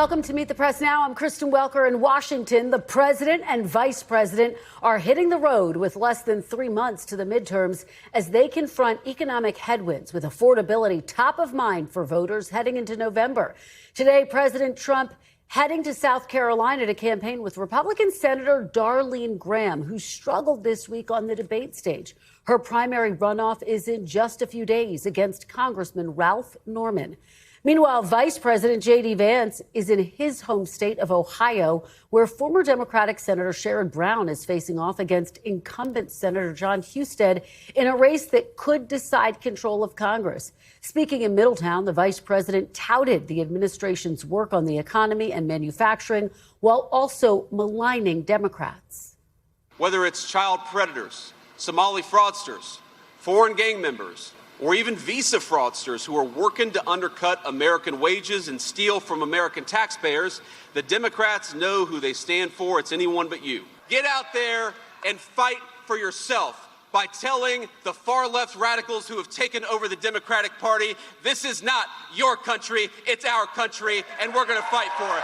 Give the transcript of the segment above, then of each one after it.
Welcome to Meet the Press Now. I'm Kristen Welker in Washington. The president and vice president are hitting the road with less than 3 months to the midterms as they confront economic headwinds with affordability top of mind for voters heading into November. Today, President Trump heading to South Carolina to campaign with Republican Senator Darline Graham, who struggled this week on the debate stage. Her primary runoff is in just a few days against Congressman Ralph Norman. Meanwhile, Vice President J.D. Vance is in his home state of Ohio, where former Democratic Senator Sherrod Brown is facing off against incumbent Senator John Husted in a race that could decide control of Congress. Speaking in Middletown, the vice president touted the administration's work on the economy and manufacturing while also maligning Democrats. Whether it's child predators, Somali fraudsters, foreign gang members, or even visa fraudsters who are working to undercut American wages and steal from American taxpayers, the Democrats know who they stand for. It's anyone but you. Get out there and fight for yourself by telling the far-left radicals who have taken over the Democratic Party, this is not your country, it's our country, and we're going to fight for it.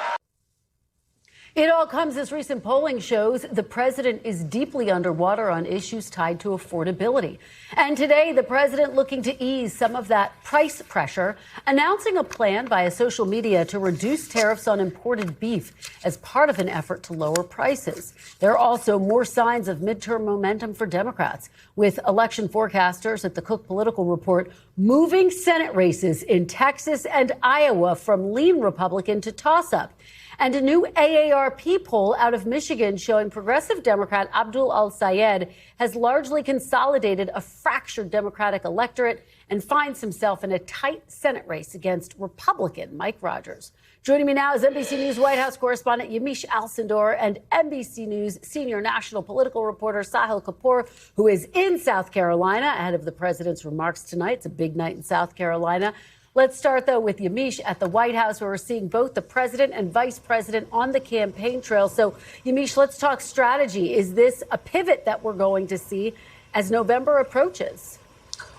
It all comes as recent polling shows the president is deeply underwater on issues tied to affordability. And today, the president looking to ease some of that price pressure, announcing a plan via social media to reduce tariffs on imported beef as part of an effort to lower prices. There are also more signs of midterm momentum for Democrats, with election forecasters at the Cook Political Report moving Senate races in Texas and Iowa from lean Republican to toss-up. And a new AARP poll out of Michigan showing progressive Democrat Abdul al-Sayed has largely consolidated a fractured Democratic electorate and finds himself in a tight Senate race against Republican Mike Rogers. Joining me now is NBC News White House correspondent Yamiche Alcindor and NBC News senior national political reporter Sahil Kapoor, who is in South Carolina ahead of the president's remarks tonight. It's a big night in South Carolina. Let's start, though, with Yamiche at the White House, where we're seeing both the president and vice president on the campaign trail. So, Yamiche, let's talk strategy. Is this a pivot that we're going to see as November approaches?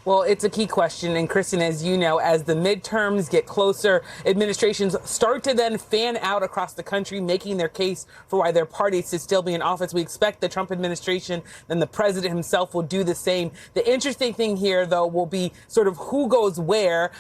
Well, it's a key question. And Kristen, as you know, as the midterms get closer, administrations start to then fan out across the country, making their case for why their party should still be in office. We expect the Trump administration and the president himself will do the same. The interesting thing here, though, will be sort of who goes where.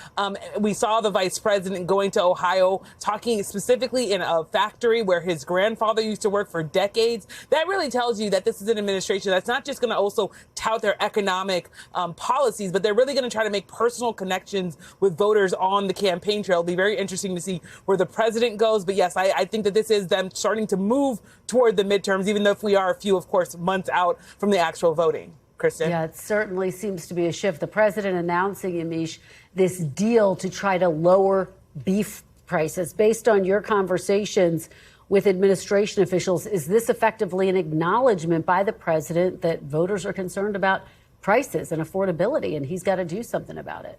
We saw the vice president going to Ohio, talking specifically in a factory where his grandfather used to work for decades. That really tells you that this is an administration that's not just going to also tout their economic policies, but they're really going to try to make personal connections with voters on the campaign trail. It'll be very interesting to see where the president goes. But yes, I think that this is them starting to move toward the midterms, even though if we are a few, of course, months out from the actual voting. Kristen? Yeah, it certainly seems to be a shift. The president announcing, Yamiche, this deal to try to lower beef prices. Based on your conversations with administration officials, is this effectively an acknowledgement by the president that voters are concerned about prices and affordability, and he's got to do something about it?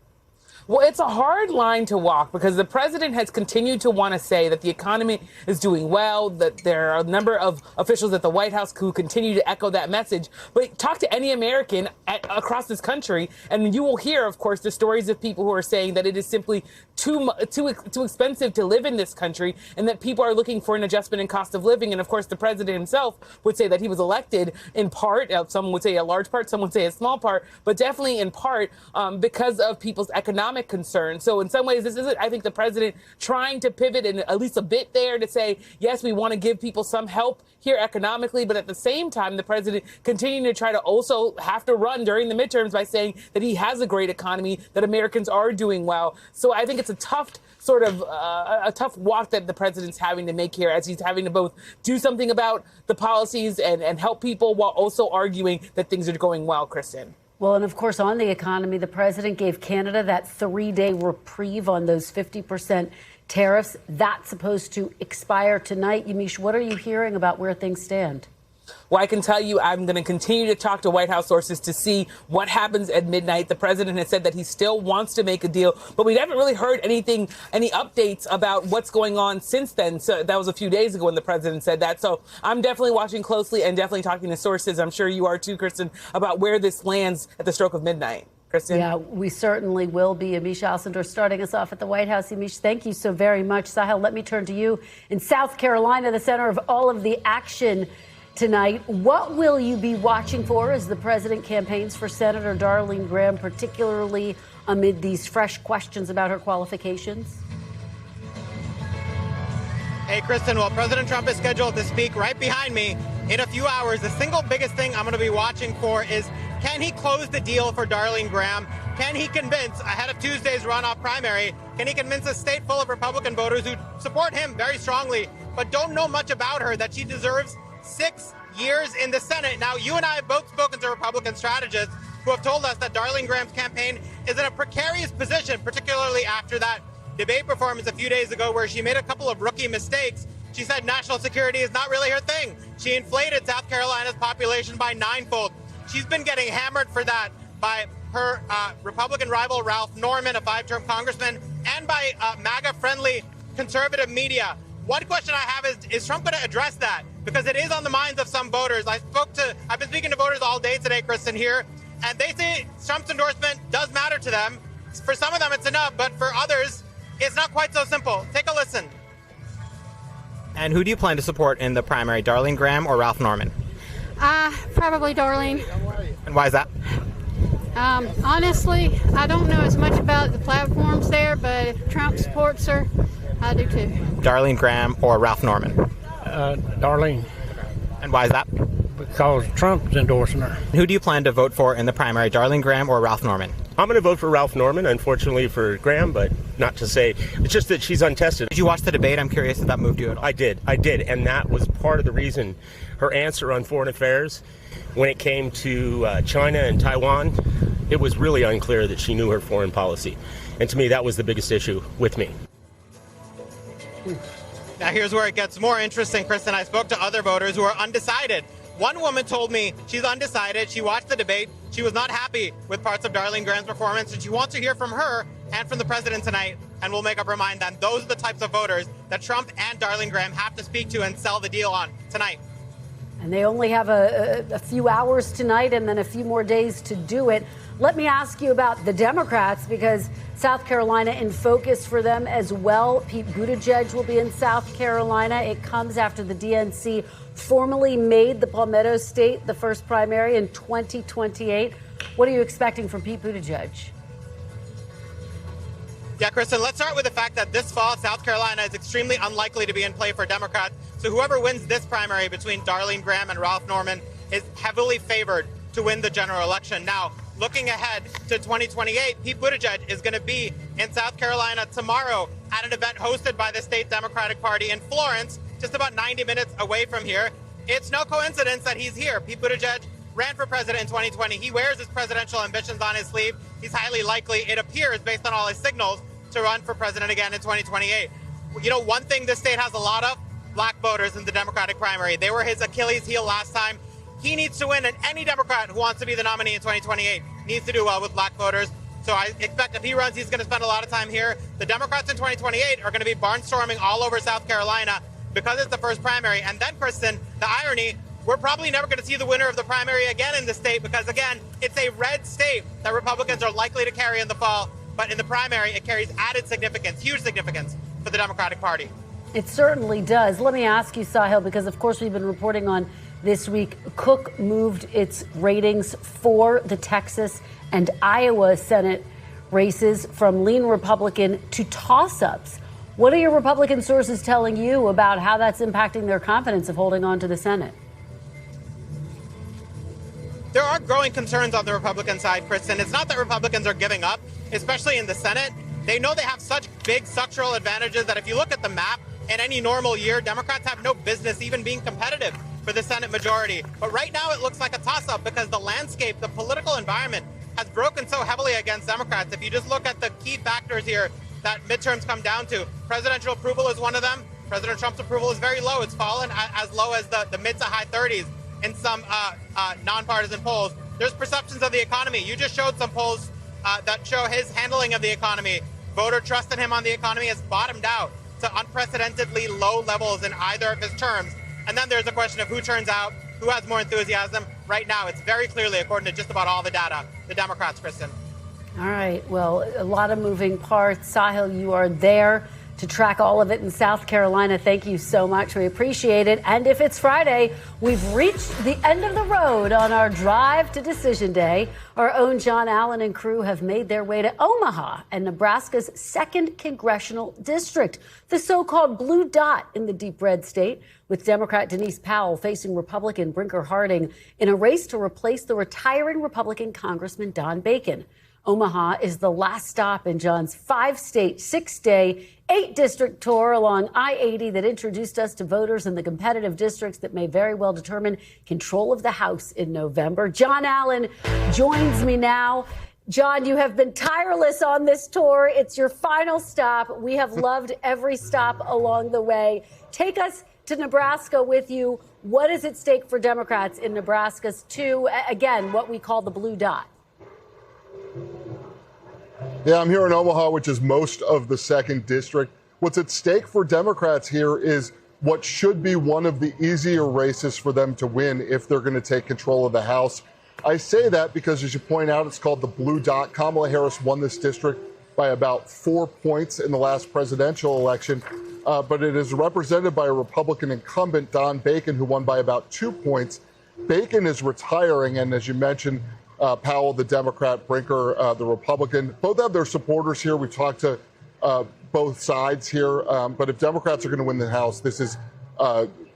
Well, it's a hard line to walk because the president has continued to want to say that the economy is doing well, that there are a number of officials at the White House who continue to echo that message. But talk to any American across this country, and you will hear, of course, the stories of people who are saying that it is simply too expensive to live in this country and that people are looking for an adjustment in cost of living. And, of course, the president himself would say that he was elected in part, some would say a large part, some would say a small part, but definitely in part because of people's economic concern. So in some ways, this isn't, I think, the president trying to pivot in at least a bit there to say, yes, we want to give people some help here economically, but at the same time, the president continuing to try to also have to run during the midterms by saying that he has a great economy, that Americans are doing well. So I think it's a tough sort of a tough walk that the president's having to make here, as he's having to both do something about the policies and help people while also arguing that things are going well, Kristen. Well, and of course, on the economy, the president gave Canada that 3-day reprieve on those 50% tariffs. That's supposed to expire tonight. Yamiche, what are you hearing about where things stand? Well, I can tell you I'm going to continue to talk to White House sources to see what happens at midnight. The president has said that he still wants to make a deal, but we haven't really heard any updates about what's going on since then. So that was a few days ago when the president said that. So I'm definitely watching closely and definitely talking to sources. I'm sure you are too, Kristen, about where this lands at the stroke of midnight. Kristen? Yeah, we certainly will be. Amish Alcindor starting us off at the White House. Amish, thank you so very much. Sahel, let me turn to you. In South Carolina, the center of all of the action tonight, what will you be watching for as the president campaigns for Senator Darline Graham, particularly amid these fresh questions about her qualifications? Hey, Kristen, well, President Trump is scheduled to speak right behind me in a few hours. The single biggest thing I'm going to be watching for is, can he close the deal for Darline Graham? Can he convince, ahead of Tuesday's runoff primary, can he convince a state full of Republican voters who support him very strongly but don't know much about her that she deserves 6 years in the Senate? Now, you and I have both spoken to Republican strategists who have told us that Darline Graham's campaign is in a precarious position, particularly after that debate performance a few days ago where she made a couple of rookie mistakes. She said national security is not really her thing. She inflated South Carolina's population by 9-fold. She's been getting hammered for that by her Republican rival, Ralph Norman, a 5-term congressman, and by MAGA-friendly conservative media. One question I have is Trump going to address that? Because it is on the minds of some voters. I've been speaking to voters all day today, Kristen, here, and they say Trump's endorsement does matter to them. For some of them, it's enough, but for others, it's not quite so simple. Take a listen. And who do you plan to support in the primary, Darline Graham or Ralph Norman? Probably Darline. And why is that? Honestly, I don't know as much about the platforms there, but if Trump supports her, I do too. Darline Graham or Ralph Norman? Darline. And why is that? Because Trump's endorsing her. Who do you plan to vote for in the primary, Darline Graham or Ralph Norman? I'm going to vote for Ralph Norman, unfortunately for Graham, but not to say, it's just that she's untested. Did you watch the debate? I'm curious if that moved you at all. I did, and that was part of the reason her answer on foreign affairs, when it came to China and Taiwan, it was really unclear that she knew her foreign policy. And to me, that was the biggest issue with me. Now, here's where it gets more interesting, Kristen. I spoke to other voters who are undecided. One woman told me she's undecided. She watched the debate. She was not happy with parts of Darline Graham's performance, and she wants to hear from her and from the president tonight, and we'll make up her mind then. Those are the types of voters that Trump and Darline Graham have to speak to and sell the deal on tonight. And they only have a few hours tonight and then a few more days to do it. Let me ask you about the Democrats, because South Carolina in focus for them as well. Pete Buttigieg will be in South Carolina. It comes after the DNC formally made the Palmetto State the first primary in 2028. What are you expecting from Pete Buttigieg? Yeah, Kristen, let's start with the fact that this fall, South Carolina is extremely unlikely to be in play for Democrats. So whoever wins this primary between Darline Graham and Ralph Norman is heavily favored to win the general election. Now, looking ahead to 2028, Pete Buttigieg is going to be in South Carolina tomorrow at an event hosted by the state Democratic Party in Florence, just about 90 minutes away from here. It's no coincidence that he's here. Pete Buttigieg ran for president in 2020. He wears his presidential ambitions on his sleeve. He's highly likely, it appears, based on all his signals, to run for president again in 2028. You know, one thing this state has a lot of, black voters in the Democratic primary. They were his Achilles heel last time. He needs to win, and any Democrat who wants to be the nominee in 2028 needs to do well with black voters. So I expect if he runs, he's going to spend a lot of time here. The Democrats in 2028 are going to be barnstorming all over South Carolina because it's the first primary. And then, Kristen, the irony, we're probably never going to see the winner of the primary again in the state because, again, it's a red state that Republicans are likely to carry in the fall. But in the primary, it carries added significance, huge significance for the Democratic Party. It certainly does. Let me ask you, Sahil, because, of course, we've been reporting on this week. Cook moved its ratings for the Texas and Iowa Senate races from lean Republican to toss-ups. What are your Republican sources telling you about how that's impacting their confidence of holding on to the Senate? There are growing concerns on the Republican side, Kristen. It's not that Republicans are giving up, especially in the Senate. They know they have such big structural advantages that if you look at the map, in any normal year, Democrats have no business even being competitive for the Senate majority. But right now it looks like a toss-up because the landscape, the political environment has broken so heavily against Democrats. If you just look at the key factors here that midterms come down to, presidential approval is one of them. President Trump's approval is very low. It's fallen as low as the mid to high 30s in some nonpartisan polls. There's perceptions of the economy. You just showed some polls that show his handling of the economy. Voter trust in him on the economy has bottomed out to unprecedentedly low levels in either of his terms. And then there's a question of who turns out, who has more enthusiasm. Right now, it's very clearly, according to just about all the data, the Democrats, Kristen. All right. Well, a lot of moving parts. Sahil, you are there to track all of it in South Carolina. Thank you so much. We appreciate it. And if it's Friday, we've reached the end of the road on our drive to Decision Day. Our own John Allen and crew have made their way to Omaha and Nebraska's 2nd congressional district, the so-called blue dot in the deep red state, with Democrat Denise Powell facing Republican Brinker Harding in a race to replace the retiring Republican Congressman Don Bacon. Omaha is the last stop in John's 5-state, 6-day, 8-district tour along I-80 that introduced us to voters in the competitive districts that may very well determine control of the House in November. John Allen joins me now. John, you have been tireless on this tour. It's your final stop. We have loved every stop along the way. Take us to Nebraska with you. What is at stake for Democrats in Nebraska's again, what we call the blue dot? Yeah, I'm here in Omaha, which is most of the 2nd district. What's at stake for Democrats here is what should be one of the easier races for them to win if they're going to take control of the House. I say that because, as you point out, it's called the blue dot. Kamala Harris won this district by about 4 points in the last presidential election, but it is represented by a Republican incumbent, Don Bacon, who won by about 2 points. Bacon is retiring, and as you mentioned, Powell, the Democrat, Brinker, the Republican. Both have their supporters here. We talked to both sides here. But if Democrats are going to win the House, this is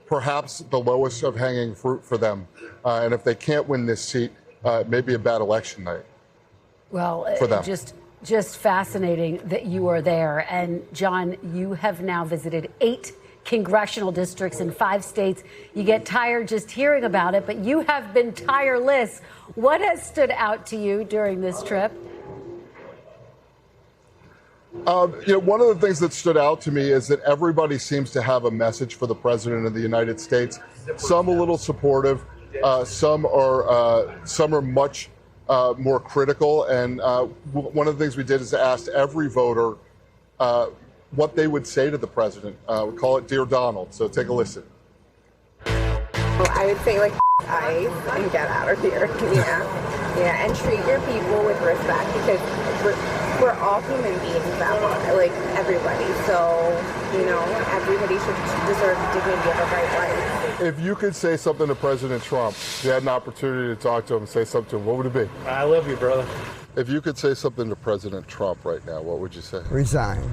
perhaps the lowest of hanging fruit for them. And if they can't win this seat, it may be a bad election night. Well, for them. Just fascinating that you are there. And John, you have now visited 8 congressional districts in 5 states. You get tired just hearing about it, but you have been tireless. What has stood out to you during this trip? One of the things that stood out to me is that everybody seems to have a message for the president of the United States. Some a little supportive, some are much more critical. And one of the things we did is asked every voter what they would say to the president. We call it Dear Donald. So take a listen. I would say, like, eyes and get out of here. Yeah, and treat your people with respect, because we're all human beings that way, like everybody. So, everybody should deserve the dignity of a right life. If you could say something to President Trump, you had an opportunity to talk to him and say something to him, what would it be? I love you, brother. If you could say something to President Trump right now, what would you say? Resign.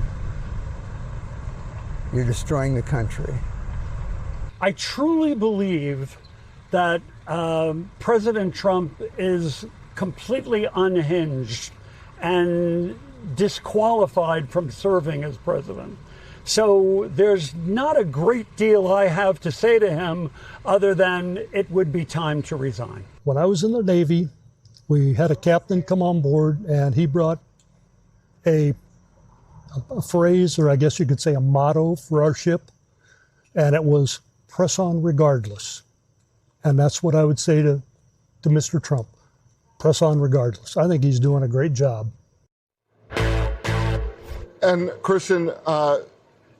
You're destroying the country. I truly believe that President Trump is completely unhinged and disqualified from serving as president. So there's not a great deal I have to say to him other than it would be time to resign. When I was in the Navy, we had a captain come on board, and he brought a phrase, or I guess you could say a motto for our ship, and it was press on regardless. And that's what I would say to Mr. Trump. Press on regardless. I think he's doing a great job. And Christian,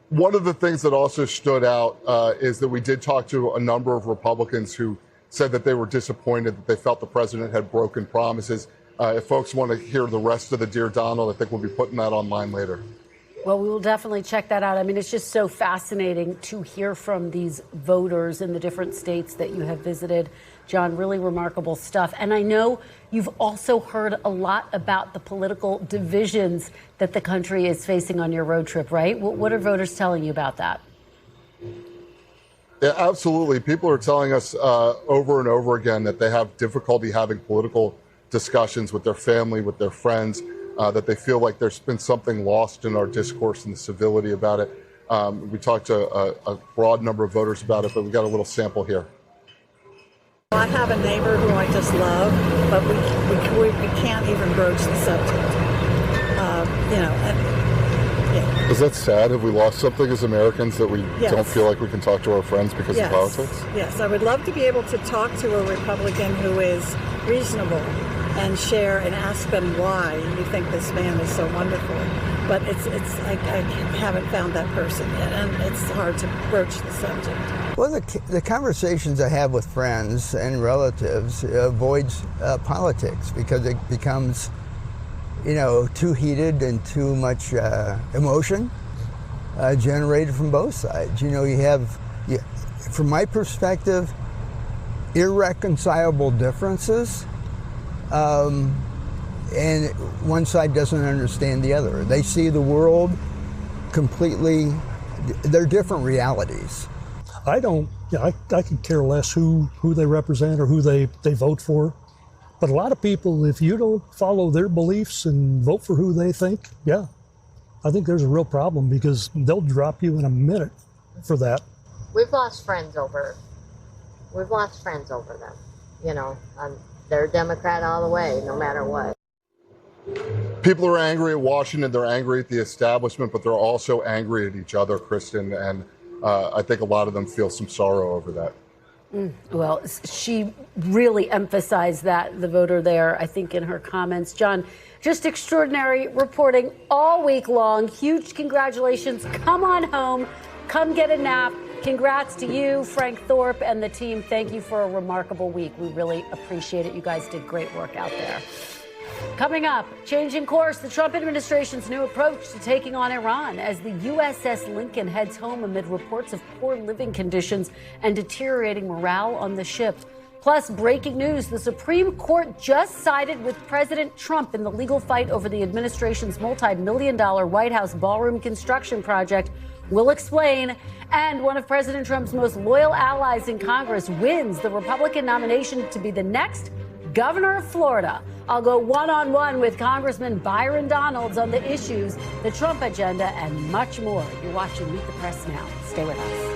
one of the things that also stood out is that we did talk to a number of Republicans who said that they were disappointed, that they felt the president had broken promises. If folks want to hear the rest of the Dear Donald, I think we'll be putting that online later. Well, we will definitely check that out. I mean, it's just so fascinating to hear from these voters in the different states that you have visited. John, really remarkable stuff. And I know you've also heard a lot about the political divisions that the country is facing on your road trip, right? What are voters telling you about that? Yeah, absolutely. People are telling us over and over again that they have difficulty having political discussions with their family, with their friends. That they feel like there's been something lost in our discourse and the civility about it. We talked to a broad number of voters about it, but we got a little sample here. I have a neighbor who I just love, but we can't even broach the subject. Is that sad? Have we lost something as Americans that we don't feel like we can talk to our friends because of politics? Yes, I would love to be able to talk to a Republican who is reasonable and share and ask them why you think this man is so wonderful. But I haven't found that person yet, and it's hard to broach the subject. Well, the conversations I have with friends and relatives avoids politics, because it becomes too heated and too much emotion generated from both sides. You have, from my perspective, irreconcilable differences, and one side doesn't understand the other. They see the world completely, they're different realities. I could care less who they represent or who they vote for. But a lot of people, if you don't follow their beliefs and vote for who they think, I think there's a real problem, because they'll drop you in a minute for that. We've lost friends over them. They're Democrat all the way, no matter what. People are angry at Washington. They're angry at the establishment, but they're also angry at each other, Kristen. And I think a lot of them feel some sorrow over that. Well, she really emphasized that, the voter there, I think, in her comments. John, just extraordinary reporting all week long. Huge congratulations. Come on home. Come get a nap. Congrats to you, Frank Thorpe, and the team. Thank you for a remarkable week. We really appreciate it. You guys did great work out there. Coming up, changing course, the Trump administration's new approach to taking on Iran as the USS Lincoln heads home amid reports of poor living conditions and deteriorating morale on the ship. Plus, breaking news, the Supreme Court just sided with President Trump in the legal fight over the administration's multi-million-dollar White House ballroom construction project. We'll explain. And one of President Trump's most loyal allies in Congress wins the Republican nomination to be the next governor of Florida. I'll go one-on-one with Congressman Byron Donalds on the issues, the Trump agenda, and much more. You're watching Meet the Press now. Stay with us.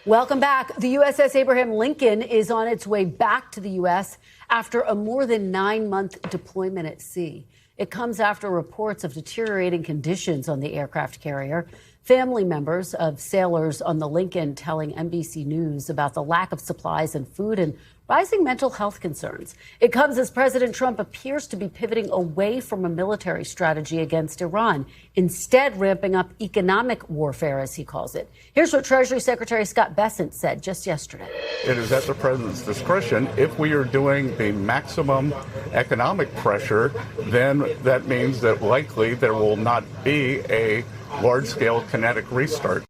Welcome back. The USS Abraham Lincoln is on its way back to the U.S. after a more than 9-month deployment at sea. It comes after reports of deteriorating conditions on the aircraft carrier. Family members of sailors on the Lincoln telling NBC News about the lack of supplies and food and rising mental health concerns. It comes as President Trump appears to be pivoting away from a military strategy against Iran, instead ramping up economic warfare, as he calls it. Here's what Treasury Secretary Scott Bessent said just yesterday. It is at the president's discretion. If we are doing the maximum economic pressure, then that means that likely there will not be a large-scale kinetic restart.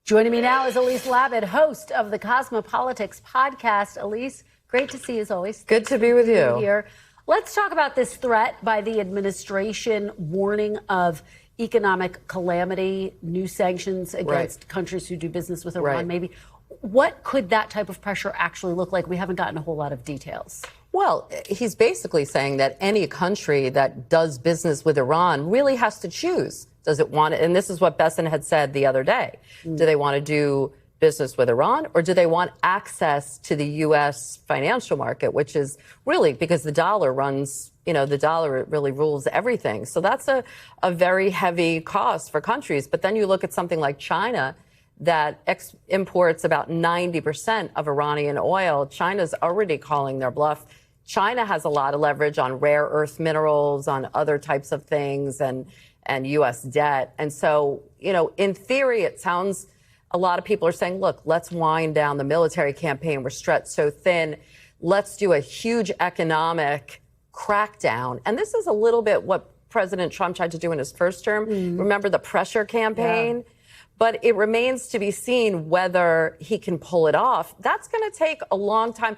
Joining me now is Elise Labid, host of the Cosmopolitics podcast. Elise, great to see you as always. Good to be with you. Here. Let's talk about this threat by the administration warning of economic calamity, new sanctions against countries who do business with Iran, maybe. What could that type of pressure actually look like? We haven't gotten a whole lot of details. Well, he's basically saying that any country that does business with Iran really has to choose. Does it want to, and this is what Bessent had said the other day. Do they want to do business with Iran, or do they want access to the U.S. financial market, which is really because the dollar runs, the dollar really rules everything. So that's a very heavy cost for countries. But then you look at something like China that imports about 90% of Iranian oil. China's already calling their bluff. China has a lot of leverage on rare earth minerals, on other types of things, and U.S. debt. And so, in theory, it sounds, a lot of people are saying, look, let's wind down the military campaign. We're stretched so thin. Let's do a huge economic crackdown. And this is a little bit what President Trump tried to do in his first term. Remember the pressure campaign? Yeah. But it remains to be seen whether he can pull it off. That's going to take a long time.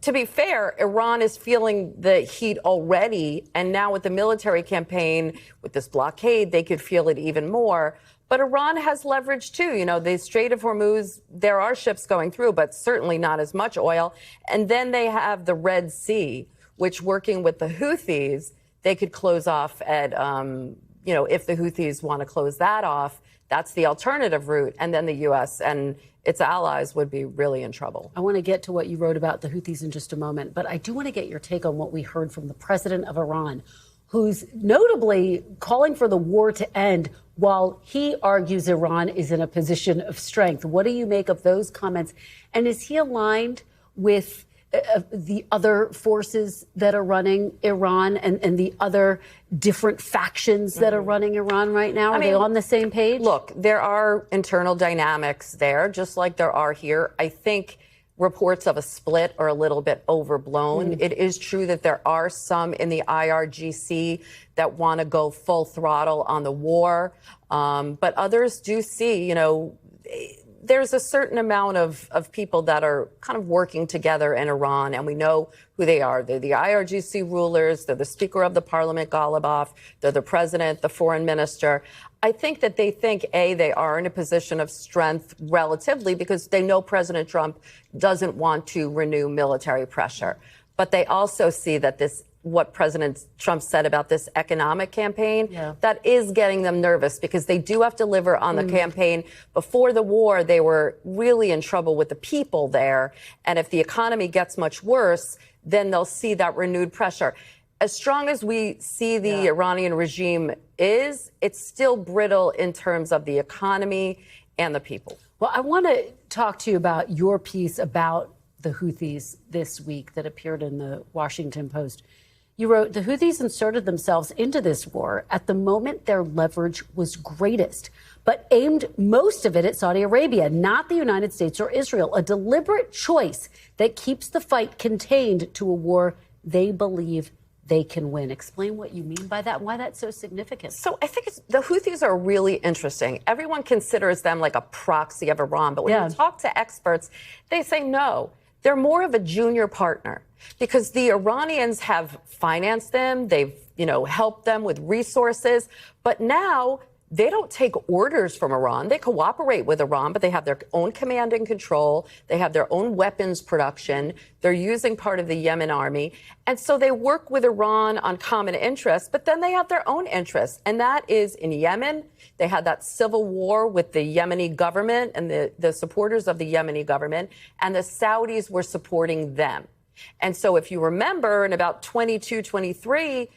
To be fair, Iran is feeling the heat already. And now with the military campaign, with this blockade, they could feel it even more. But Iran has leverage, too. The Strait of Hormuz, there are ships going through, but certainly not as much oil. And then they have the Red Sea, which, working with the Houthis, they could close off at, if the Houthis want to close that off, that's the alternative route. And then the U.S. and its allies would be really in trouble. I want to get to what you wrote about the Houthis in just a moment, but I do want to get your take on what we heard from the president of Iran, who's notably calling for the war to end while he argues Iran is in a position of strength. What do you make of those comments? And is he aligned with the other forces that are running Iran and the other different factions that are running Iran right now? Are they on the same page? Look, there are internal dynamics there, just like there are here. I think reports of a split are a little bit overblown. It is true that there are some in the IRGC that want to go full throttle on the war, but others do see, you know, there's a certain amount of people that are kind of working together in Iran, and we know who they are. They're the IRGC rulers, they're the Speaker of the Parliament, Ghalibaf, they're the President, the Foreign Minister. I think that they think, A, they are in a position of strength relatively because they know President Trump doesn't want to renew military pressure. But they also see that what President Trump said about this economic campaign, that is getting them nervous because they do have to deliver on the campaign. Before the war, they were really in trouble with the people there. And if the economy gets much worse, then they'll see that renewed pressure. As strong as we see the Iranian regime is, it's still brittle in terms of the economy and the people. Well, I want to talk to you about your piece about the Houthis this week that appeared in the Washington Post. You wrote, the Houthis inserted themselves into this war at the moment their leverage was greatest, but aimed most of it at Saudi Arabia, not the United States or Israel, a deliberate choice that keeps the fight contained to a war they believe they can win. Explain what you mean by that and why that's so significant. So I think the Houthis are really interesting. Everyone considers them like a proxy of Iran, but when you talk to experts, they say no. They're more of a junior partner because the Iranians have financed them. They've, helped them with resources. But now they don't take orders from Iran. They cooperate with Iran, but they have their own command and control. They have their own weapons production. They're using part of the Yemen army. And so they work with Iran on common interests, but then they have their own interests. And that is in Yemen. They had that civil war with the Yemeni government and the supporters of the Yemeni government, and the Saudis were supporting them. And so if you remember, in about 22, 23,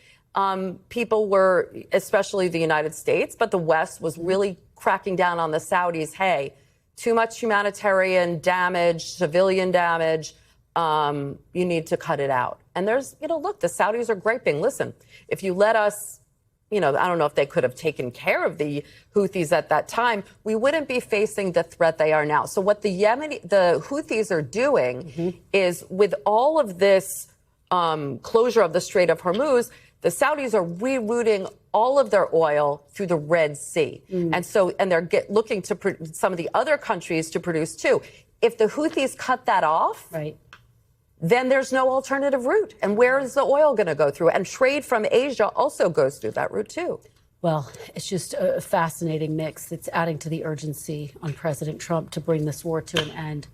people were, especially the United States, but the West was really cracking down on the Saudis. Hey, too much humanitarian damage, civilian damage. You need to cut it out. And there's, look, the Saudis are griping. Listen, if you let us, I don't know if they could have taken care of the Houthis at that time, we wouldn't be facing the threat they are now. So what the Houthis are doing is, with all of this closure of the Strait of Hormuz, the Saudis are rerouting all of their oil through the Red Sea. And they're looking to some of the other countries to produce too. If the Houthis cut that off, then there's no alternative route. And where is the oil going to go through? And trade from Asia also goes through that route too. Well, it's just a fascinating mix that's adding to the urgency on President Trump to bring this war to an end.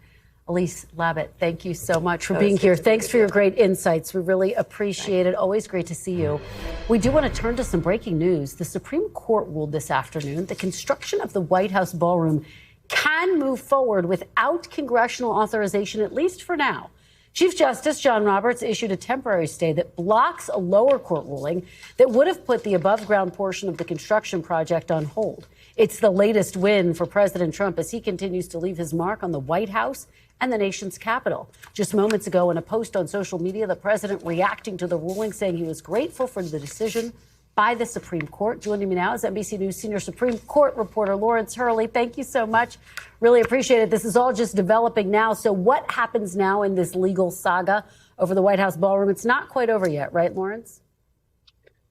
Elise Labott, thank you so much for being here. Thanks for your great insights. We really appreciate it. Always great to see you. We do want to turn to some breaking news. The Supreme Court ruled this afternoon the construction of the White House ballroom can move forward without congressional authorization, at least for now. Chief Justice John Roberts issued a temporary stay that blocks a lower court ruling that would have put the above-ground portion of the construction project on hold. It's the latest win for President Trump as he continues to leave his mark on the White House and the nation's capital. Just moments ago, in a post on social media, the president reacting to the ruling, saying he was grateful for the decision by the Supreme Court. Joining me now is NBC News senior Supreme Court reporter Lawrence Hurley. Thank you so much. Really appreciate it. This is all just developing now. So what happens now in this legal saga over the White House ballroom? It's not quite over yet, right, Lawrence?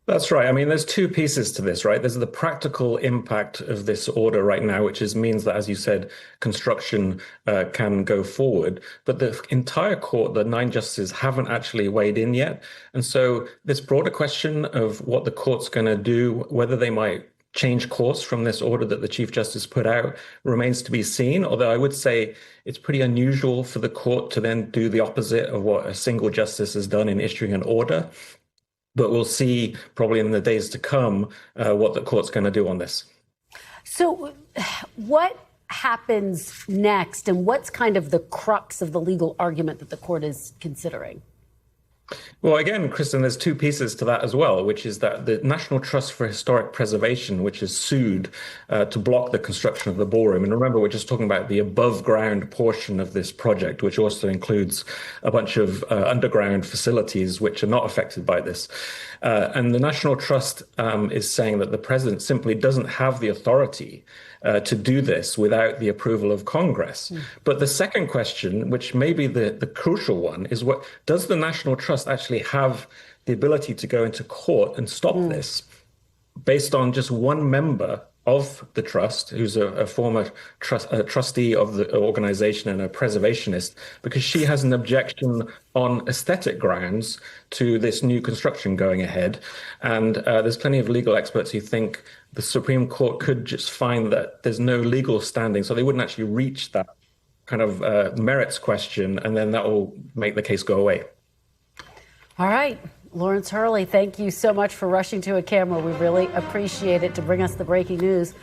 That's right. I mean, there's two pieces to this, right? There's the practical impact of this order right now, which means that, as you said, construction can go forward. But the entire court, the 9 justices, haven't actually weighed in yet. And so this broader question of what the court's going to do, whether they might change course from this order that the Chief Justice put out, remains to be seen. Although I would say it's pretty unusual for the court to then do the opposite of what a single justice has done in issuing an order. But we'll see probably in the days to come what the court's going to do on this. So what happens next, and what's kind of the crux of the legal argument that the court is considering? Well, again, Kristen, there's two pieces to that as well, which is that the National Trust for Historic Preservation, which is sued to block the construction of the ballroom. And remember, we're just talking about the above ground portion of this project, which also includes a bunch of underground facilities which are not affected by this. And the National Trust is saying that the president simply doesn't have the authority to do this without the approval of Congress. But the second question, which may be the crucial one, is what does the National Trust actually have the ability to go into court and stop this based on just one member of the trust, who's a former trustee of the organization and a preservationist, because she has an objection on aesthetic grounds to this new construction going ahead. And there's plenty of legal experts who think the Supreme Court could just find that there's no legal standing, so they wouldn't actually reach that kind of merits question, and then that will make the case go away. All right. Lawrence Hurley, thank you so much for rushing to a camera. We really appreciate it to bring us the breaking news.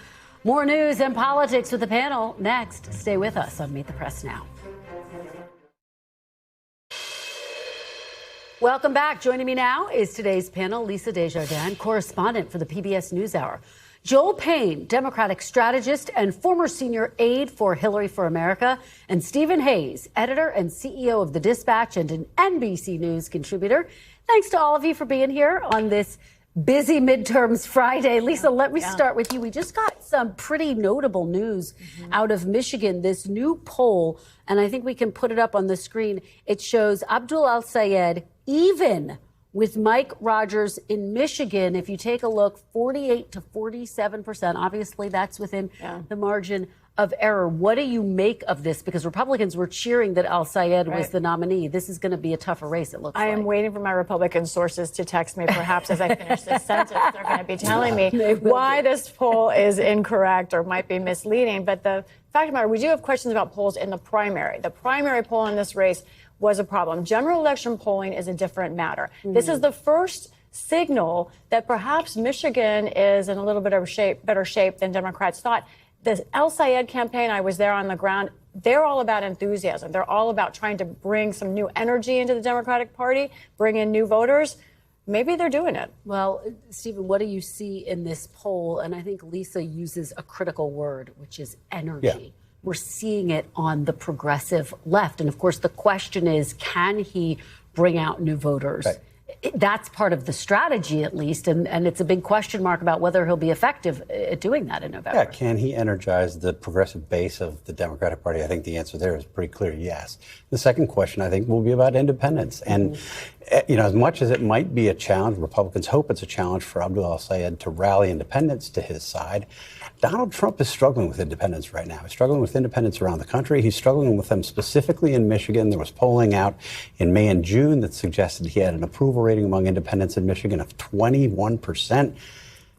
More news and politics with the panel next. Stay with us on Meet the Press Now. Welcome back. Joining me now is today's panel, Lisa Desjardins, correspondent for the PBS NewsHour. Joel Payne, Democratic strategist and former senior aide for Hillary for America, and Stephen Hayes, editor and CEO of The Dispatch and an NBC News contributor. Thanks to all of you for being here on this busy midterms Friday. Lisa, let me start with you. We just got some pretty notable news out of Michigan, this new poll, and I think we can put it up on the screen. It shows Abdul al-Sayed even with Mike Rogers in Michigan. If you take a look, 48 to 47%. Obviously, that's within the margin of error. What do you make of this? Because Republicans were cheering that al-Sayed was the nominee. This is going to be a tougher race, it looks like. I am waiting for my Republican sources to text me, perhaps as I finish this sentence. They're going to be telling me why this poll is incorrect or might be misleading. But the fact of the matter, we do have questions about polls in the primary. The primary poll in this race was a problem. General election polling is a different matter. This is the first signal that perhaps Michigan is in a little bit of better shape than Democrats thought. The al-Sayed campaign, I was there on the ground, they're all about enthusiasm. They're all about trying to bring some new energy into the Democratic Party, bring in new voters. Maybe they're doing it. Well, Stephen, what do you see in this poll? And I think Lisa uses a critical word, which is energy. Yeah. We're seeing it on the progressive left. And of course, the question is, can he bring out new voters? Right. That's part of the strategy, at least, and it's a big question mark about whether he'll be effective at doing that in November. Yeah, can he energize the progressive base of the Democratic Party? I think the answer there is pretty clear, yes. The second question, I think, will be about independence. And, you know, as much as it might be a challenge, Republicans hope it's a challenge for Abdul al-Sayed to rally independents to his side. Donald Trump is struggling with independents right now. He's struggling with independents around the country. He's struggling with them specifically in Michigan. There was polling out in May and June that suggested he had an approval rating among independents in Michigan of 21%.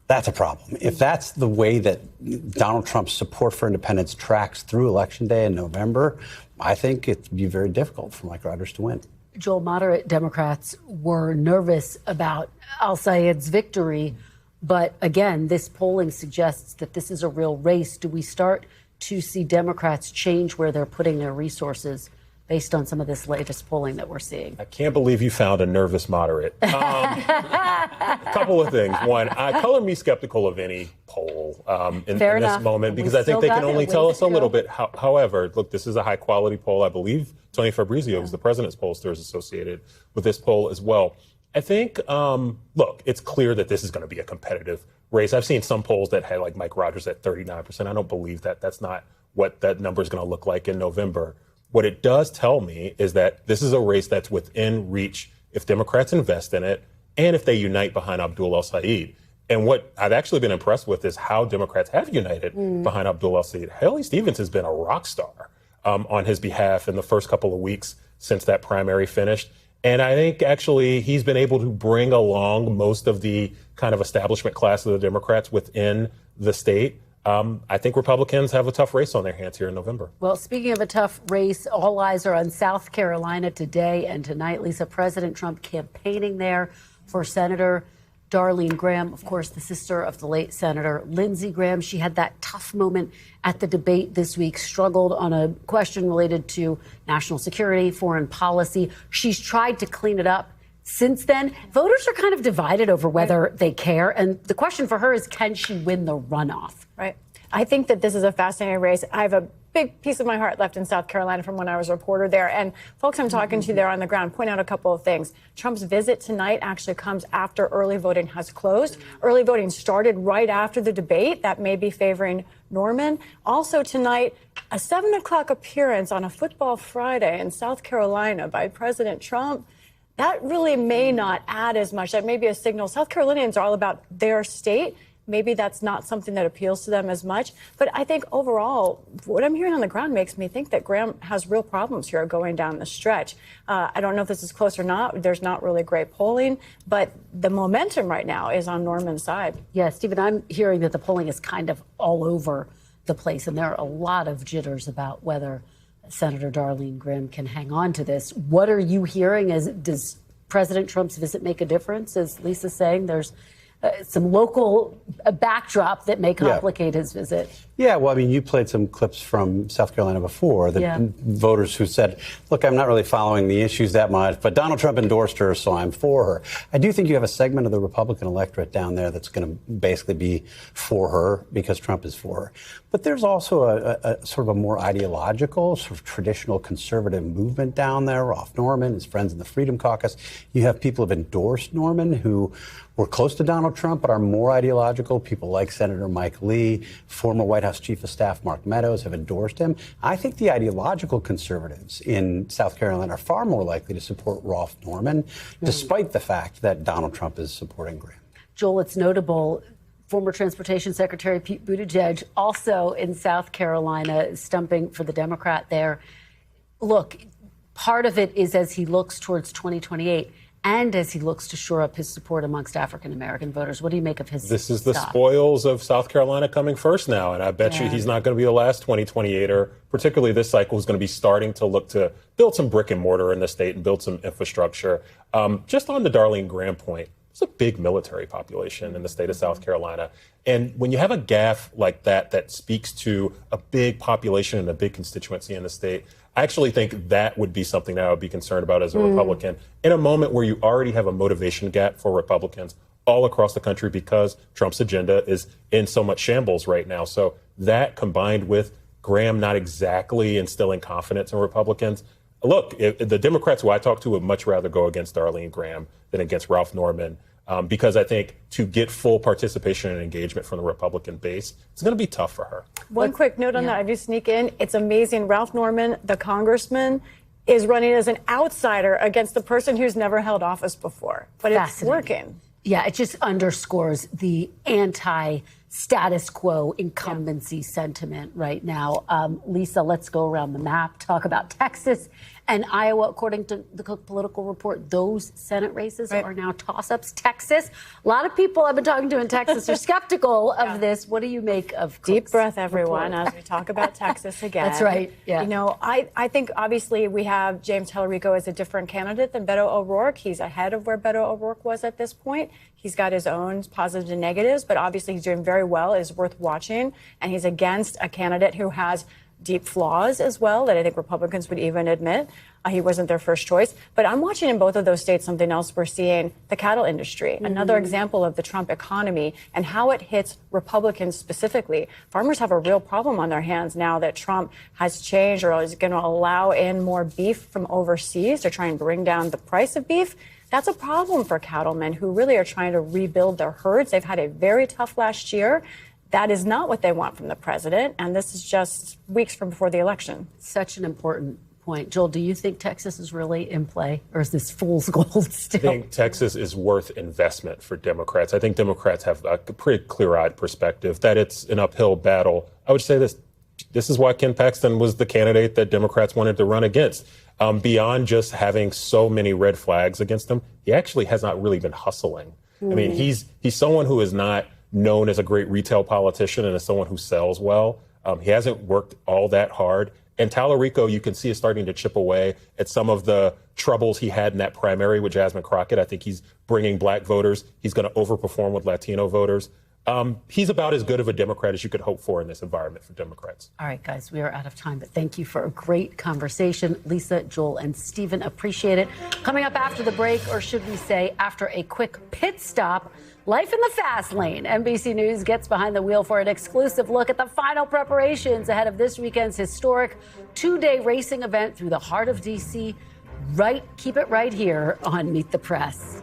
That's a problem. If that's the way that Donald Trump's support for independents tracks through Election Day in November, I think it'd be very difficult for Mike Rogers to win. Joel, moderate Democrats were nervous about al-Sayed's victory. But again, this polling suggests that this is a real race. Do we start to see Democrats change where they're putting their resources based on some of this latest polling that we're seeing? I can't believe you found a nervous moderate. A couple of things. One, color me skeptical of any poll in this moment, because I think they can only tell us a little bit. However, look, this is a high quality poll. I believe Tony Fabrizio, who's the president's pollster, is associated with this poll as well. I think, look, it's clear that this is going to be a competitive race. I've seen some polls that had like Mike Rogers at 39%. I don't believe that. That's not what that number is going to look like in November. What it does tell me is that this is a race that's within reach if Democrats invest in it and if they unite behind Abdul al-Sayed. And what I've actually been impressed with is how Democrats have united behind Abdul al-Sayed. Haley Stevens has been a rock star on his behalf in the first couple of weeks since that primary finished. And I think actually he's been able to bring along most of the kind of establishment class of the Democrats within the state. I think Republicans have a tough race on their hands here in November. Well, speaking of a tough race, all eyes are on South Carolina today and tonight. Lisa, President Trump campaigning there for Senator Darline Graham, of course, the sister of the late Senator Lindsey Graham. She had that tough moment at the debate this week, struggled on a question related to national security, foreign policy. She's tried to clean it up since then. Voters are kind of divided over whether they care. And the question for her is, can she win the runoff? Right. I think that this is a fascinating race. I have a big piece of my heart left in South Carolina from when I was a reporter there. And folks I'm talking to there on the ground point out a couple of things. Trump's visit tonight actually comes after early voting has closed. Early voting started right after the debate. That may be favoring Norman. Also tonight, a 7 o'clock appearance on a Football Friday in South Carolina by President Trump. That really may not add as much. That may be a signal. South Carolinians are all about their state. Maybe that's not something that appeals to them as much. But I think overall, what I'm hearing on the ground makes me think that Graham has real problems here going down the stretch. I don't know if this is close or not. There's not really great polling, but the momentum right now is on Norman's side. Yeah, Stephen, I'm hearing that the polling is kind of all over the place, and there are a lot of jitters about whether Senator Darline Graham can hang on to this. What are you hearing? Does President Trump's visit make a difference? As Lisa's saying, there's some local backdrop that may complicate his visit. Yeah, well, I mean, you played some clips from South Carolina before, the voters who said, look, I'm not really following the issues that much, but Donald Trump endorsed her, so I'm for her. I do think you have a segment of the Republican electorate down there that's going to basically be for her because Trump is for her. But there's also a sort of a more ideological, sort of traditional conservative movement down there. Ralph Norman, his friends in the Freedom Caucus. You have people who have endorsed Norman who were close to Donald Trump but are more ideological. People like Senator Mike Lee, former White House Chief of Staff Mark Meadows have endorsed him. I think the ideological conservatives in South Carolina are far more likely to support Ralph Norman, despite the fact that Donald Trump is supporting Graham. Joel, it's notable. Former Transportation Secretary Pete Buttigieg, also in South Carolina, stumping for the Democrat there. Look, part of it is as he looks towards 2028 and as he looks to shore up his support amongst African-American voters. What do you make of his This is the stop? spoils of South Carolina coming first now, and I bet you he's not going to be the last 2028er. Particularly this cycle is going to be starting to look to build some brick and mortar in the state and build some infrastructure. Just on the Darline Graham point, it's a big military population in the state of South Carolina. And when you have a gaffe like that that speaks to a big population and a big constituency in the state, I actually think that would be something that I would be concerned about as a Republican in a moment where you already have a motivation gap for Republicans all across the country because Trump's agenda is in so much shambles right now. So that combined with Graham not exactly instilling confidence in Republicans. Look, the Democrats who I talk to would much rather go against Darline Graham than against Ralph Norman. Because I think to get full participation and engagement from the Republican base, it's going to be tough for her. One quick note on that, I do sneak in. It's amazing. Ralph Norman, the congressman, is running as an outsider against the person who's never held office before. But it's working. Yeah, it just underscores the anti-status quo incumbency sentiment right now. Lisa, let's go around the map, talk about Texas and Iowa. According to the Cook Political Report, those Senate races are now toss-ups. Texas, a lot of people I've been talking to in Texas are skeptical of this. What do you make of Cook's Deep breath, everyone, report? as we talk about Texas again. That's right. Yeah. You know, I think obviously we have James Tallarico as a different candidate than Beto O'Rourke. He's ahead of where Beto O'Rourke was at this point. He's got his own positives and negatives, but obviously he's doing very well, is worth watching. And he's against a candidate who has deep flaws as well that I think Republicans would even admit. He wasn't their first choice. But I'm watching in both of those states something else we're seeing, the cattle industry, another example of the Trump economy and how it hits Republicans specifically. Farmers have a real problem on their hands now that Trump has changed or is going to allow in more beef from overseas to try and bring down the price of beef. That's a problem for cattlemen who really are trying to rebuild their herds. They've had a very tough last year. That is not what they want from the president. And this is just weeks from before the election. Such an important point. Joel, do you think Texas is really in play, or is this fool's gold still? I think Texas is worth investment for Democrats. I think Democrats have a pretty clear-eyed perspective that it's an uphill battle. I would say this is why Ken Paxton was the candidate that Democrats wanted to run against. Beyond just having so many red flags against him, he actually has not really been hustling. I mean, he's someone who is not known as a great retail politician and as someone who sells well. He hasn't worked all that hard. And Tallarico, you can see, is starting to chip away at some of the troubles he had in that primary with Jasmine Crockett. I think he's bringing black voters. He's going to overperform with Latino voters. He's about as good of a Democrat as you could hope for in this environment for Democrats. All right, guys, we are out of time, but thank you for a great conversation. Lisa, Joel, and Stephen, appreciate it. Coming up after the break, or should we say after a quick pit stop, life in the fast lane. NBC News gets behind the wheel for an exclusive look at the final preparations ahead of this weekend's historic two-day racing event through the heart of D.C. Keep it right here on Meet the Press.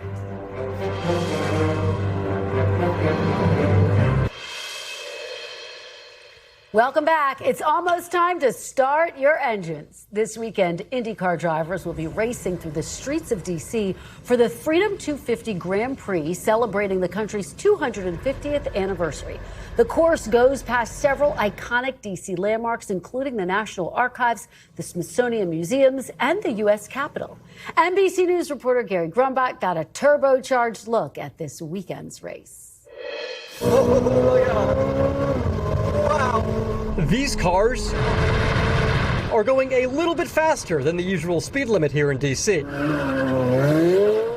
Welcome back. It's almost time to start your engines. This weekend, IndyCar drivers will be racing through the streets of D.C. for the Freedom 250 Grand Prix, celebrating the country's 250th anniversary. The course goes past several iconic D.C. landmarks, including the National Archives, the Smithsonian Museums, and the U.S. Capitol. NBC News reporter Gary Grumbach got a turbocharged look at this weekend's race. These cars are going a little bit faster than the usual speed limit here in D.C.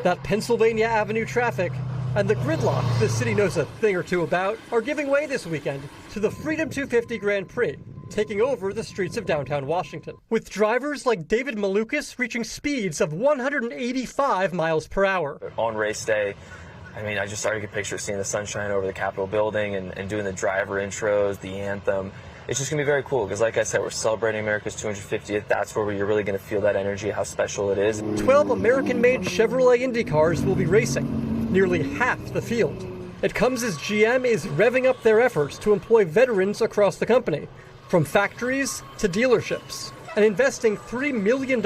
That Pennsylvania Avenue traffic and the gridlock the city knows a thing or two about are giving way this weekend to the Freedom 250 Grand Prix, taking over the streets of downtown Washington, with drivers like David Malukas reaching speeds of 185 miles per hour. On race day, I mean, I just started to get a picture of seeing the sunshine over the Capitol building and doing the driver intros, the anthem. It's just going to be very cool because, like I said, we're celebrating America's 250th. That's where you're really going to feel that energy, how special it is. 12 American-made Chevrolet Indy cars will be racing, nearly half the field. It comes as GM is revving up their efforts to employ veterans across the company, from factories to dealerships, and investing $3 million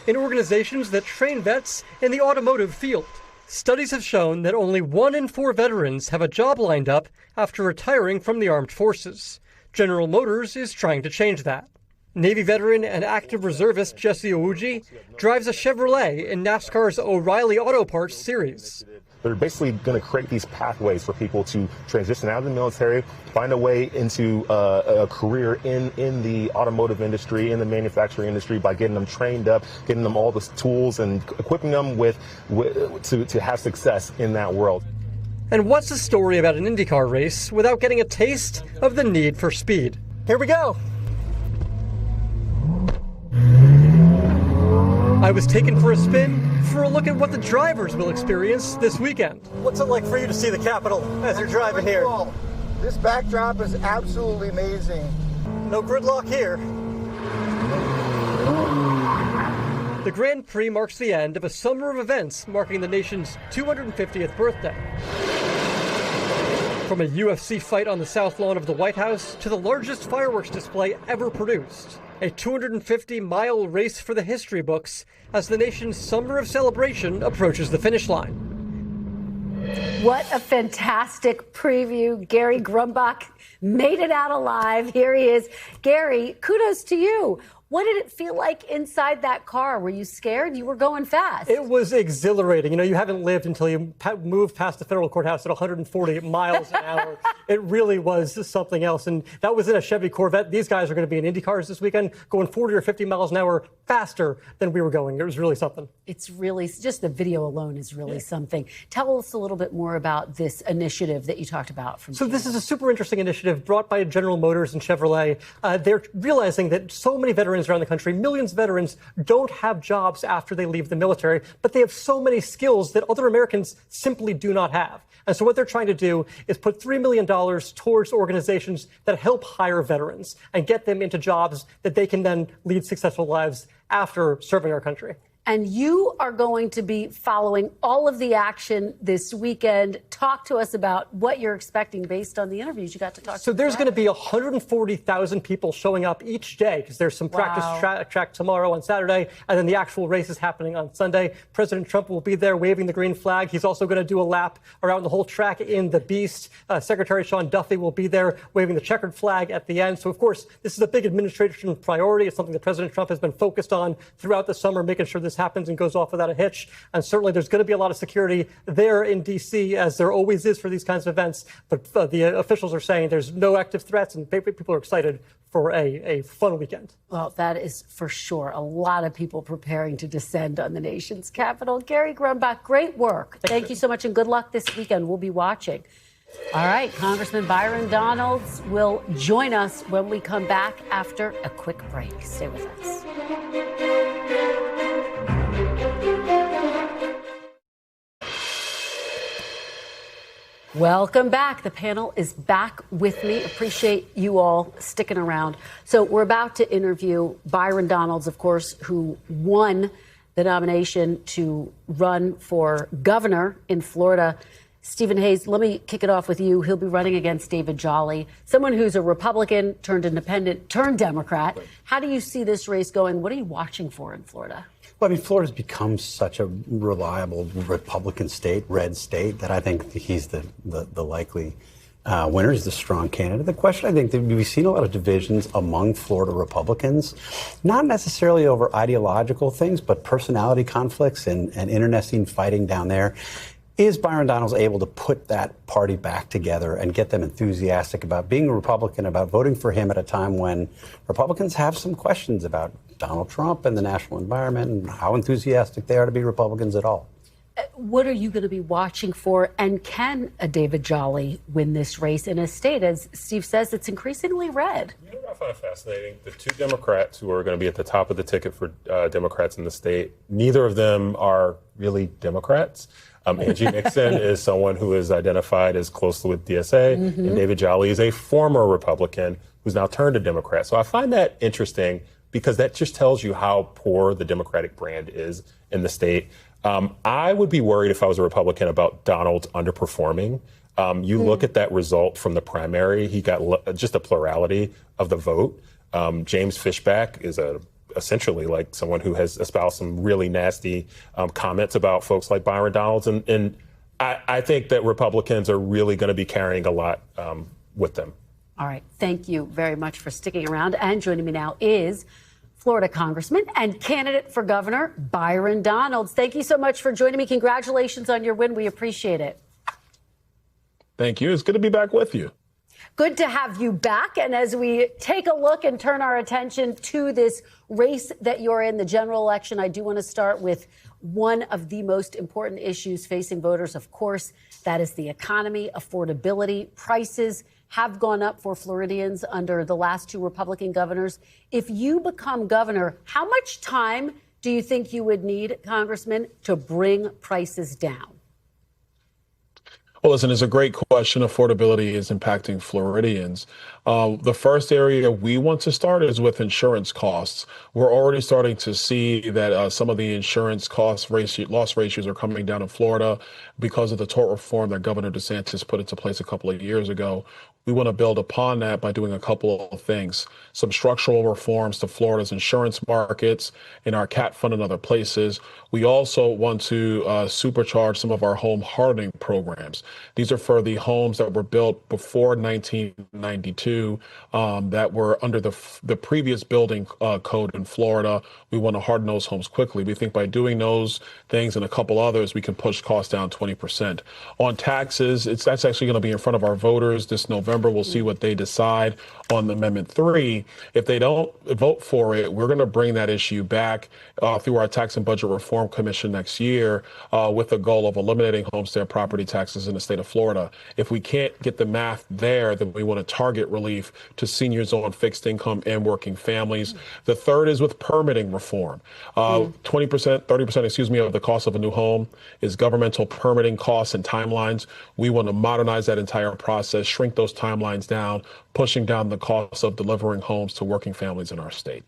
in organizations that train vets in the automotive field. Studies have shown that only 1 in 4 veterans have a job lined up after retiring from the armed forces. General Motors is trying to change that. Navy veteran and active reservist Jesse Owuji drives a Chevrolet in NASCAR's O'Reilly Auto Parts series. They're basically going to create these pathways for people to transition out of the military, find a way into a career in the automotive industry, in the manufacturing industry, by getting them trained up, getting them all the tools and equipping them to have success in that world. And what's the story about an IndyCar race without getting a taste of the need for speed? Here we go. I was taken for a spin for a look at what the drivers will experience this weekend. What's it like for you to see the Capitol as you're driving here? This backdrop is absolutely amazing. No gridlock here. The Grand Prix marks the end of a summer of events marking the nation's 250th birthday. From a UFC fight on the South Lawn of the White House to the largest fireworks display ever produced. A 250-mile race for the history books as the nation's summer of celebration approaches the finish line. What a fantastic preview. Gary Grumbach made it out alive. Here he is. Gary, kudos to you. What did it feel like inside that car? Were you scared? You were going fast. It was exhilarating. You know, you haven't lived until you move past the federal courthouse at 140 miles an hour. It really was something else. And that was in a Chevy Corvette. These guys are going to be in Indy cars this weekend, going 40 or 50 miles an hour faster than we were going. It was really something. It's really, just the video alone is really something. Tell us a little bit more about this initiative that you talked about. So this is a super interesting initiative brought by General Motors and Chevrolet. They're realizing that so many veterans around the country, millions of veterans, don't have jobs after they leave the military, but they have so many skills that other Americans simply do not have. And so what they're trying to do is put $3 million towards organizations that help hire veterans and get them into jobs that they can then lead successful lives after serving our country. And you are going to be following all of the action this weekend. Talk to us about what you're expecting based on the interviews you got to talk to. So there's going to be 140,000 people showing up each day because there's some practice track tomorrow on Saturday, and then the actual race is happening on Sunday. President Trump will be there waving the green flag. He's also going to do a lap around the whole track in the Beast. Secretary Sean Duffy will be there waving the checkered flag at the end. So, of course, this is a big administration priority. It's something that President Trump has been focused on throughout the summer, making sure this happens and goes off without a hitch. And certainly there's going to be a lot of security there in D.C., as there always is for these kinds of events. But the officials are saying there's no active threats, and people are excited for a fun weekend. Well, that is for sure. A lot of people preparing to descend on the nation's capital. Gary Grumbach, great work. Thank you so much, and good luck this weekend. We'll be watching. All right, Congressman Byron Donalds will join us when we come back after a quick break. Stay with us. Welcome back. The panel is back with me. Appreciate you all sticking around. So we're about to interview Byron Donalds, of course, who won the nomination to run for governor in Florida. Stephen Hayes, let me kick it off with you. He'll be running against David Jolly, someone who's a Republican turned independent turned Democrat. How do you see this race going? What are you watching for in Florida? Well, I mean, Florida's become such a reliable Republican state, red state, that I think he's the likely winner. He's the strong candidate. The question, I think, that we've seen a lot of divisions among Florida Republicans, not necessarily over ideological things, but personality conflicts and internecine fighting down there. Is Byron Donalds able to put that party back together and get them enthusiastic about being a Republican, about voting for him at a time when Republicans have some questions about Donald Trump and the national environment and how enthusiastic they are to be Republicans at all? What are you going to be watching for? And can a David Jolly win this race in a state, as Steve says, it's increasingly red? You know what I find fascinating? The two Democrats who are going to be at the top of the ticket for Democrats in the state, neither of them are really Democrats. Angie Nixon is someone who is identified as closely with DSA, and David Jolly is a former Republican who's now turned a Democrat. So I find that interesting because that just tells you how poor the Democratic brand is in the state. I would be worried if I was a Republican about Donald underperforming. You look at that result from the primary, he got just a plurality of the vote. James Fishback is essentially like someone who has espoused some really nasty comments about folks like Byron Donalds. And I think that Republicans are really going to be carrying a lot with them. All right. Thank you very much for sticking around. And joining me now is Florida Congressman and candidate for governor, Byron Donalds. Thank you so much for joining me. Congratulations on your win. We appreciate it. Thank you. It's good to be back with you. Good to have you back. And as we take a look and turn our attention to this race that you're in, the general election, I do want to start with one of the most important issues facing voters. Of course, that is the economy, affordability. Prices have gone up for Floridians under the last two Republican governors. If you become governor, how much time do you think you would need, Congressman, to bring prices down? Well, listen, it's a great question. Affordability is impacting Floridians. The first area we want to start is with insurance costs. We're already starting to see that some of the insurance loss ratios are coming down in Florida because of the tort reform that Governor DeSantis put into place a couple of years ago. We want to build upon that by doing a couple of things. Some structural reforms to Florida's insurance markets, in our CAT fund and other places. We also want to supercharge some of our home hardening programs. These are for the homes that were built before 1992 that were under the previous building code in Florida. We want to harden those homes quickly. We think by doing those things and a couple others, we can push costs down 20%. On taxes, that's actually going to be in front of our voters this November. We'll see what they decide on Amendment 3. If they don't vote for it, we're going to bring that issue back through our Tax and Budget Reform Commission next year with the goal of eliminating homestead property taxes in the state of Florida. If we can't get the math there, then we want to target relief to seniors on fixed income and working families. The third is with permitting reform. 30% of the cost of a new home is governmental permitting costs and timelines. We want to modernize that entire process, shrink those timelines down, pushing down the cost of delivering homes to working families in our state.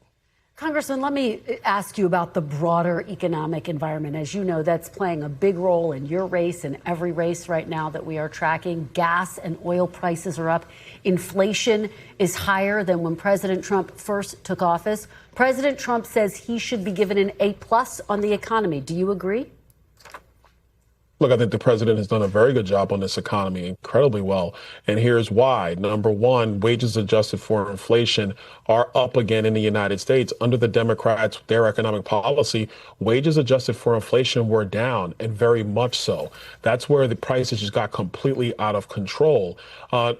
Congressman, let me ask you about the broader economic environment. As you know, that's playing a big role in your race and every race right now that we are tracking. Gas and oil prices are up. Inflation is higher than when President Trump first took office. President Trump says he should be given an A+ on the economy. Do you agree? Look, I think the president has done a very good job on this economy, incredibly well. And here's why. Number one, wages adjusted for inflation are up again in the United States. Under the Democrats, their economic policy, wages adjusted for inflation were down, and very much so. That's where the prices just got completely out of control.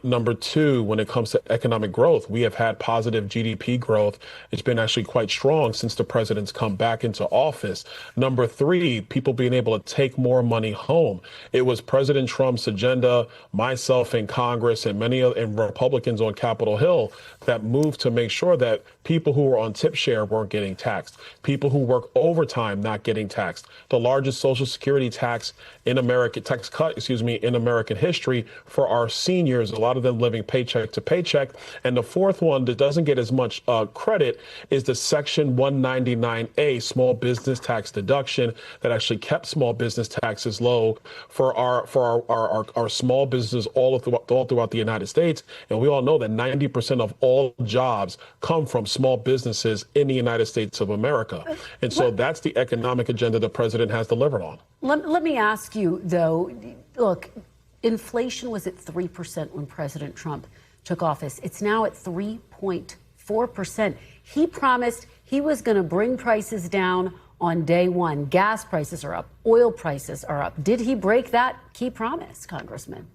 Number two, when it comes to economic growth, we have had positive GDP growth. It's been actually quite strong since the president's come back into office. Number three, people being able to take more money home. It was President Trump's agenda, myself in Congress, and many and Republicans on Capitol Hill that moved to make sure that people who were on tip share weren't getting taxed, people who work overtime not getting taxed, the largest Social Security tax in America, tax cut, in American history for our seniors, a lot of them living paycheck to paycheck. And the fourth one that doesn't get as much credit is the Section 199A small business tax deduction that actually kept small business taxes low for our small businesses all throughout the United States. And we all know that 90% of all jobs come from small businesses in the United States of America. And so that's the economic agenda the president has delivered on. Let me ask you, though, look, inflation was at 3% when President Trump took office. It's now at 3.4%. He promised he was going to bring prices down on day one. Gas prices are up. Oil prices are up. Did he break that key promise, Congressman?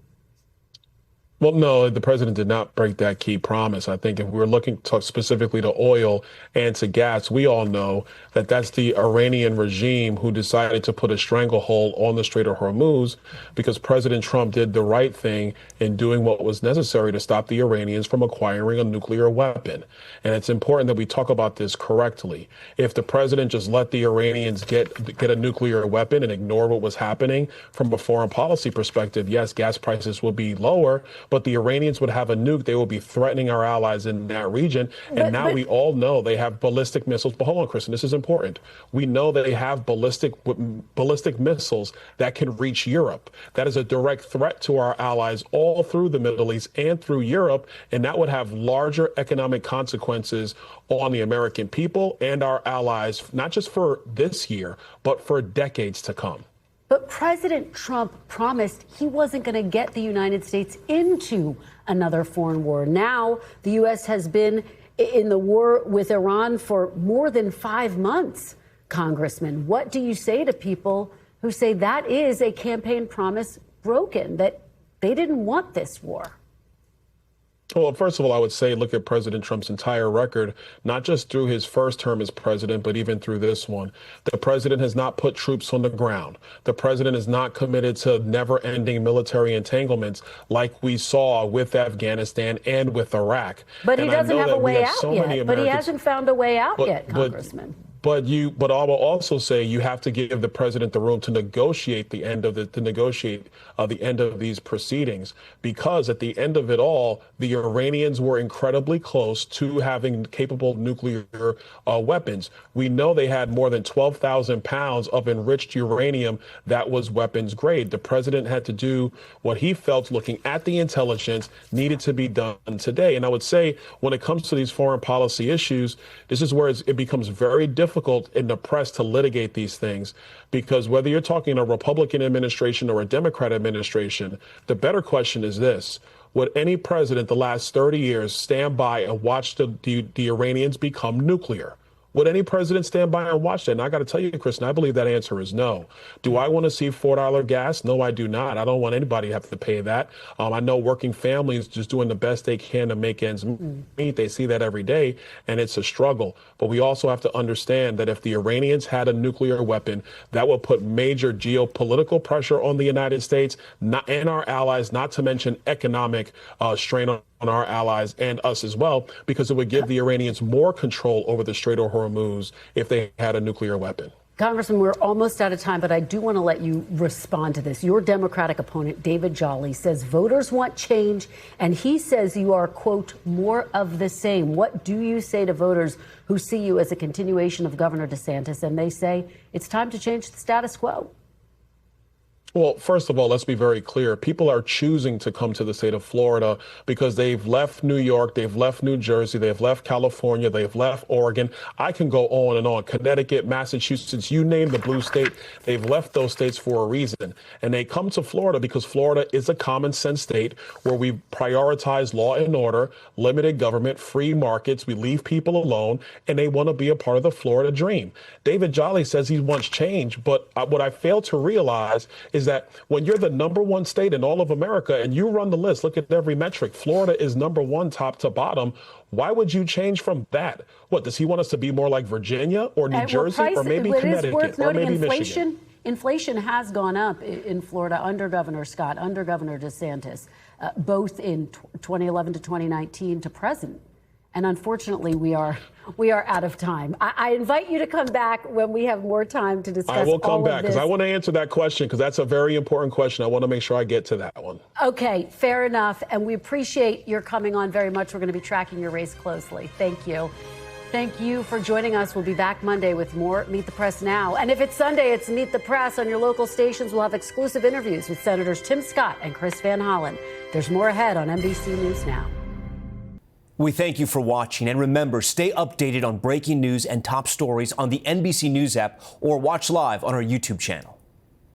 Well, no, the president did not break that key promise. I think if we're looking specifically to oil and to gas, we all know that that's the Iranian regime who decided to put a stranglehold on the Strait of Hormuz because President Trump did the right thing in doing what was necessary to stop the Iranians from acquiring a nuclear weapon. And it's important that we talk about this correctly. If the president just let the Iranians get a nuclear weapon and ignore what was happening from a foreign policy perspective, yes, gas prices will be lower, but the Iranians would have a nuke. They will be threatening our allies in that region. And now we all know they have ballistic missiles. But hold on, Kristen, this is important. We know they have ballistic missiles that can reach Europe. That is a direct threat to our allies all through the Middle East and through Europe. And that would have larger economic consequences on the American people and our allies, not just for this year, but for decades to come. But President Trump promised he wasn't going to get the United States into another foreign war. Now, the U.S. has been in the war with Iran for more than 5 months. Congressman, what do you say to people who say that is a campaign promise broken, that they didn't want this war? Well, first of all, I would say look at President Trump's entire record, not just through his first term as president, but even through this one. The president has not put troops on the ground. The president is not committed to never-ending military entanglements like we saw with Afghanistan and with Iraq. But he doesn't have a way out yet. But he hasn't found a way out yet, Congressman. But I will also say you have to give the president the room to negotiate the end of the end of these proceedings, because at the end of it all, the Iranians were incredibly close to having capable nuclear weapons. We know they had more than 12,000 pounds of enriched uranium that was weapons grade. The president had to do what he felt, looking at the intelligence, needed to be done today. And I would say when it comes to these foreign policy issues, this is where it becomes very difficult in the press to litigate these things, because whether you're talking a Republican administration or a Democrat administration, the better question is this: would any president the last 30 years stand by and watch the Iranians become nuclear? Would any president stand by and watch that? And I got to tell you, Kristen, I believe that answer is no. Do I want to see $4 gas? No, I do not. I don't want anybody to have to pay that. I know working families just doing the best they can to make ends meet. They see that every day, and it's a struggle. But we also have to understand that if the Iranians had a nuclear weapon, that would put major geopolitical pressure on the United States and our allies, not to mention economic strain on our allies and us as well, because it would give the Iranians more control over the Strait of Hormuz if they had a nuclear weapon. Congressman, we're almost out of time, but I do want to let you respond to this. Your Democratic opponent, David Jolly, says voters want change, and he says you are, quote, more of the same. What do you say to voters who see you as a continuation of Governor DeSantis, and they say it's time to change the status quo? Well, first of all, let's be very clear. People are choosing to come to the state of Florida because they've left New York, they've left New Jersey, they've left California, they've left Oregon. I can go on and on. Connecticut, Massachusetts, you name the blue state. They've left those states for a reason. And they come to Florida because Florida is a common sense state where we prioritize law and order, limited government, free markets. We leave people alone, and they want to be a part of the Florida dream. David Jolly says he wants change, but what I fail to realize is that when you're the #1 state in all of America and you run the list, look at every metric, Florida is #1 top to bottom. Why would you change from that? What, does he want us to be more like Virginia or New Jersey or maybe Connecticut or maybe Michigan? inflation has gone up in Florida under Governor Scott, under Governor DeSantis, both in 2011 to 2019 to present. And unfortunately, we are out of time. I invite you to come back when we have more time to discuss. I will come all back because I want to answer that question because that's a very important question. I want to make sure I get to that one. Okay, fair enough. And we appreciate your coming on very much. We're going to be tracking your race closely. Thank you. Thank you for joining us. We'll be back Monday with more Meet the Press Now. And if it's Sunday, it's Meet the Press on your local stations. We'll have exclusive interviews with Senators Tim Scott and Chris Van Hollen. There's more ahead on NBC News Now. We thank you for watching, and remember, stay updated on breaking news and top stories on the NBC News app or watch live on our YouTube channel.